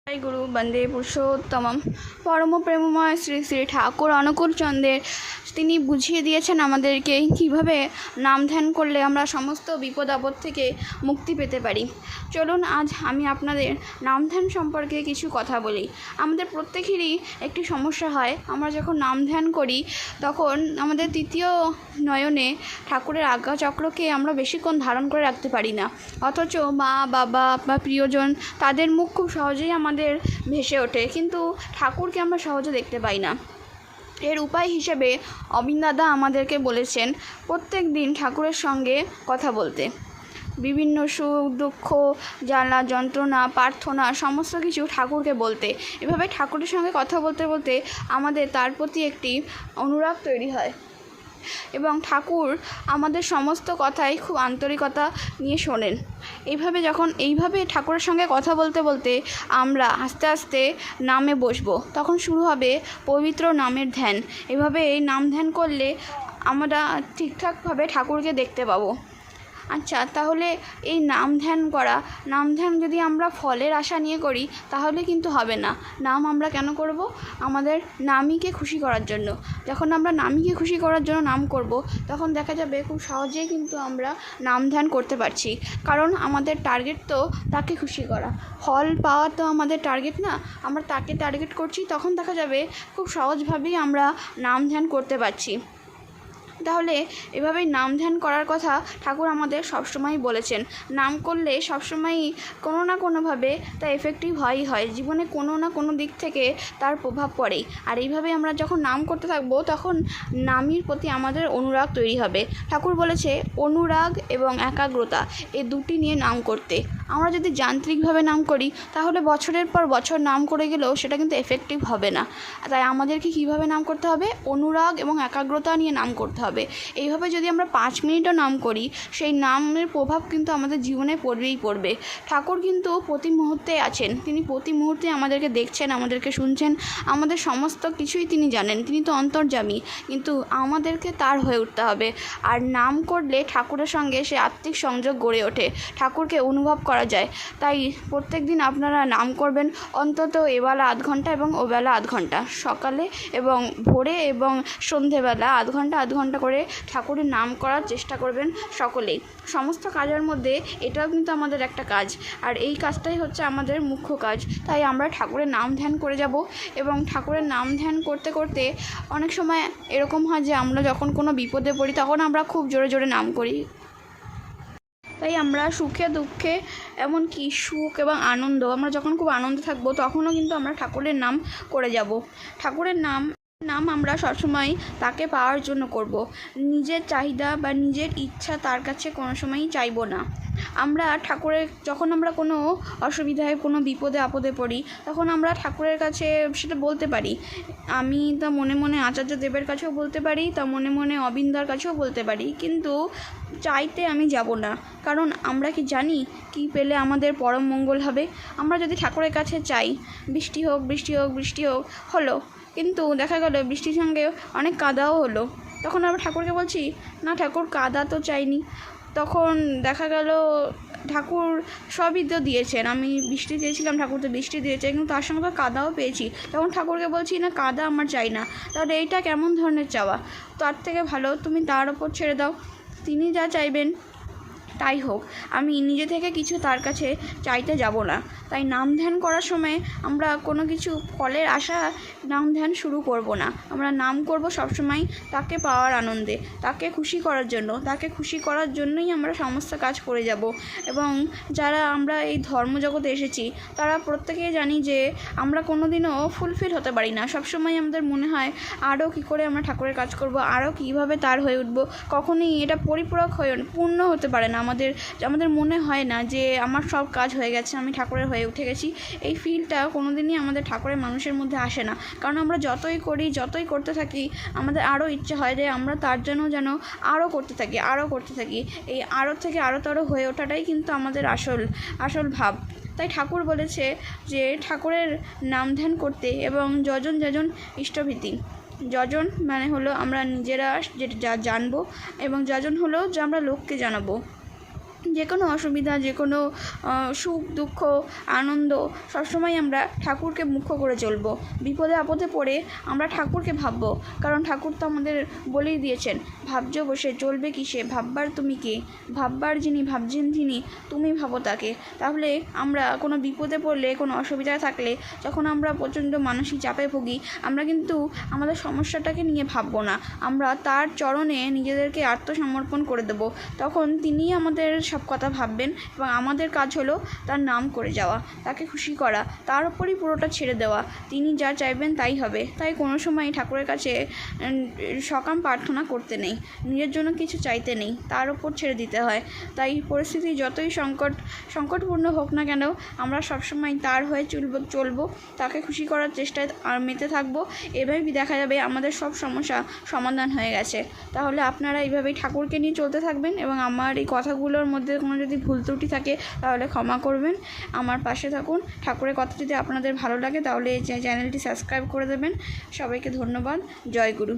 জয় গুরু বন্দে পুরুষোত্তমম পরম প্রেমময় শ্রী শ্রী ঠাকুর অনুকূল চন্দ্রের তিনি বুঝিয়ে দিয়েছেন আমাদেরকে কিভাবে নাম ধ্যান করলে আমরা সমস্ত বিপদ আপদ থেকে মুক্তি পেতে পারি। চলুন আজ আমি আপনাদের নাম ধ্যান সম্পর্কে কিছু কথা বলি। আমাদের প্রত্যেকেরই একটি সমস্যা হয়, আমরা যখন নাম ধ্যান করি তখন আমাদের তৃতীয় নয়নে ঠাকুরের আজ্ঞাচক্রকে আমরা বেশিক্ষণ ধারণ করে রাখতে পারি না, অথচ মা বাবা বা প্রিয়জন তাদের মুখ খুব সহজেই আমাদের ভেসে ওঠে, কিন্তু ঠাকুরকে আমরা সহজে দেখতে পাই না। এর উপায় হিসেবে অবিন দাদা আমাদেরকে বলেছেন প্রত্যেক দিন ঠাকুরের সঙ্গে কথা বলতে, বিভিন্ন সুখ দুঃখ জ্বালা যন্ত্রণা প্রার্থনা সমস্ত কিছু ঠাকুরকে বলতে। এভাবে ঠাকুরের সঙ্গে কথা বলতে বলতে আমাদের তার প্রতি একটি অনুরাগ তৈরি হয় এবং ঠাকুর আমাদের সমস্ত কথাই খুব আন্তরিকতা নিয়ে শোনেন। এইভাবে ঠাকুরের সঙ্গে কথা বলতে বলতে আমরা আস্তে আস্তে নামে বসবো, তখন শুরু হবে পবিত্র নামের ধ্যান। এভাবে এই নাম ধ্যান করলে আমরা ঠিকঠাকভাবে ঠাকুরকে দেখতে পাবো। আচ্ছা, তাহলে এই নাম ধ্যান যদি আমরা ফলের আশা নিয়ে করি তাহলে কিন্তু হবে না। নাম আমরা কেন করব? আমাদের নামীকে খুশি করার জন্য। যখন আমরা নামীকে খুশি করার জন্য নাম করব, তখন দেখা যাবে খুব সহজেই কিন্তু আমরা নাম ধ্যান করতে পারছি, কারণ আমাদের টার্গেট তো তাকে খুশি করা। ফল পাওয়া তো আমাদের টার্গেট না, আমরা তাকে টার্গেট করছি, তখন দেখা যাবে খুব সহজভাবেই আমরা নাম ধ্যান করতে পারছি। তাহলে এভাবেই নাম ধ্যান করার কথা ঠাকুর আমাদের সবসময়ই বলেছেন। নাম করলে সবসময়ই কোনো না কোনোভাবে তা এফেক্টিভ হয়, জীবনে কোনো না কোনো দিক থেকে তার প্রভাব পড়ে। আর এইভাবে আমরা যখন নাম করতে থাকবো তখন নামের প্রতি আমাদের অনুরাগ তৈরি হবে। ঠাকুর বলেছে অনুরাগ এবং একাগ্রতা এই দুটি নিয়ে নাম করতে। আমরা যদি যান্ত্রিকভাবে নাম করি তাহলে বছরের পর বছর নাম করে গেলেও সেটা কিন্তু এফেক্টিভ হবে না। তাই আমাদেরকে কীভাবে নাম করতে হবে? অনুরাগ এবং একাগ্রতা নিয়ে নাম করতে হবে। এইভাবে যদি আমরা 5 মিনিটও নাম করি, সেই নামের প্রভাব কিন্তু আমাদের জীবনে পড়বে। ঠাকুর কিন্তু প্রতি মুহূর্তে আছেন, তিনি প্রতি মুহূর্তে আমাদেরকে দেখছেন, আমাদেরকে শুনছেন, আমাদের সমস্ত কিছুই তিনি জানেন। তিনি তো অন্তর্যামী, কিন্তু আমাদেরকে তার হয়ে উঠতে হবে। আর নাম করলে ঠাকুরের সঙ্গে সে আত্মিক সংযোগ গড়ে ওঠে, ঠাকুরকে অনুভব করা যায়। তাই প্রত্যেক দিন আপনারা নাম করবেন, অন্তত এবেলা আধ ঘন্টা এবং ওবেলা আধ ঘন্টা, সকালে এবং ভোরে এবং সন্ধেবেলা আধ ঘন্টা করে ঠাকুরের নাম করার চেষ্টা করবেন সকলেই। সমস্ত কাজের মধ্যে এটাও কিন্তু আমাদের একটা কাজ, আর এই কাজটাই হচ্ছে আমাদের মুখ্য কাজ। তাই আমরা ঠাকুরের নাম ধ্যান করে যাব, এবং ঠাকুরের নাম ধ্যান করতে করতে অনেক সময় এরকম হয় যে আমরা যখন কোনো বিপদে পড়ি তখন আমরা খুব জোরে জোরে নাম করি। তাই আমরা সুখে দুঃখে, এমনকি সুখ এবং আনন্দ, আমরা যখন খুব আনন্দে থাকবো তখনও কিন্তু আমরা ঠাকুরের নাম করে যাব। ঠাকুরের নাম আমরা সবসময় তাকে পাওয়ার জন্য করব। নিজের চাহিদা বা নিজের ইচ্ছা তার কাছে কোনো সময়ই চাইবো না। আমরা যখন আমরা কোনো অসুবিধায় কোনো বিপদে আপদে পড়ি তখন আমরা ঠাকুরের কাছে সেটা বলতে পারি। আমি তা মনে মনে আচার্য দেবের কাছেও বলতে পারি, তা মনে মনে অবিন্দার কাছেও বলতে পারি, কিন্তু চাইতে আমি যাব না। কারণ আমরা কি জানি কি পেলে আমাদের পরম মঙ্গল হবে? আমরা যদি ঠাকুরের কাছে চাই বৃষ্টি হোক হলো, কিন্তু দেখা গেল বৃষ্টির সঙ্গে অনেক কাদাও হলো, তখন আমরা ঠাকুরকে বলছি না ঠাকুর কাদা তো চাইনি। তখন দেখা গেল ঠাকুর সবই তো দিয়েছেন, আমি বৃষ্টি চেয়েছিলাম ঠাকুর তো বৃষ্টি দিয়েছে, কিন্তু তার সঙ্গে কাদাও পেয়েছি। তখন ঠাকুরকে বলছি না কাদা আমার চাই না। তাহলে এইটা কেমন ধরনের চাওয়া? তার থেকে ভালো তুমি তার ওপর ছেড়ে দাও, তিনি যা চাইবেন তাই হোক। আমি নিজে থেকে কিছু তার কাছে চাইতে যাব না। তাই নাম ধ্যান করার সময় আমরা কোনো কিছু ফলের আশা নাম ধ্যান শুরু করব না। আমরা নাম করব সবসময় তাকে পাওয়ার আনন্দে, তাকে খুশি করার জন্যই আমরা সমস্ত কাজ করে যাব। এবং যারা আমরা এই ধর্মজগতে এসেছি তারা প্রত্যেকেই জানি যে আমরা কোনো দিনও ফুলফিল হতে পারি না। সবসময় আমাদের মনে হয় আরও কী করে আমরা ঠাকুরের কাজ করব, আরও কীভাবে তার হয়ে উঠব। কখনোই এটা পরিপূরক পূর্ণ হতে পারে না। আমাদের মনে হয় না যে আমার সব কাজ হয়ে গেছে, আমি ঠাকুরের হয়ে উঠে গেছি। এই ফিলটা কোনো দিনই আমাদের ঠাকুরের মানুষের মধ্যে আসে না, কারণ আমরা যতই করতে থাকি আমাদের আরও ইচ্ছে হয় যে আমরা তার জন্য যেন আরও করতে থাকি। এই আরও থেকে আরও হয়ে ওঠাটাই কিন্তু আমাদের আসল ভাব। তাই ঠাকুর বলেছে যে ঠাকুরের নাম ধ্যান করতে এবং যজন ইষ্টভীতি। যজন মানে হলো আমরা নিজেরা যেটা জানবো, এবং যজন হলো যে আমরা লোককে জানাবো। যে কোনো অসুবিধা, যে কোনো সুখ দুঃখ আনন্দ সবসময় আমরা ঠাকুরকে মুখ্য করে চলবো। বিপদে আপদে পড়ে আমরা ঠাকুরকে ভাববো, কারণ ঠাকুর তো আমাদের বলেই দিয়েছেন, ভাবছো বসে চলবে কিসে, ভাববার তুমি কে, ভাববার যিনি ভাবছেন যিনি, তুমি ভাবো তাকে। তাহলে আমরা কোনো বিপদে পড়লে, কোনো অসুবিধায় থাকলে, যখন আমরা প্রচণ্ড মানসিক চাপে ভুগি, আমরা কিন্তু আমাদের সমস্যাটাকে নিয়ে ভাববো না, আমরা তার চরণে নিজেদেরকে আত্মসমর্পণ করে দেবো। তখন তিনিই আমাদের সব কথা ভাববেন এবং আমাদের কাজ হলো তার নাম করে যাওয়া, তাকে খুশি করা, তার উপরই পুরোটা ছেড়ে দেওয়া। তিনি যা চাইবেন তাই হবে। তাই কোনো সময় ঠাকুরের কাছে সকাম প্রার্থনা করতে নেই, নিজের জন্য কিছু চাইতে নেই, তার উপর ছেড়ে দিতে হয়। তাই পরিস্থিতি যতই সংকটপূর্ণ হোক না কেন, আমরা সবসময় তার হয়ে চলবো, তাকে খুশি করার চেষ্টায় আর মেতে থাকবো। এভাবেই দেখা যাবে আমাদের সব সমস্যা সমাধান হয়ে গেছে। তাহলে আপনারা এইভাবেই ঠাকুরকে নিয়ে চলতে থাকবেন এবং আমার এই কথাগুলোর মধ্যে কোনো যদি ভুল ত্রুটি থাকে তাহলে ক্ষমা করবেন, আমার পাশে থাকুন। ঠাকুরের কথা যদি আপনাদের ভালো লাগে তাহলে এই চ্যানেলটি সাবস্ক্রাইব করে দেবেন। সবাইকে ধন্যবাদ। জয় গুরু।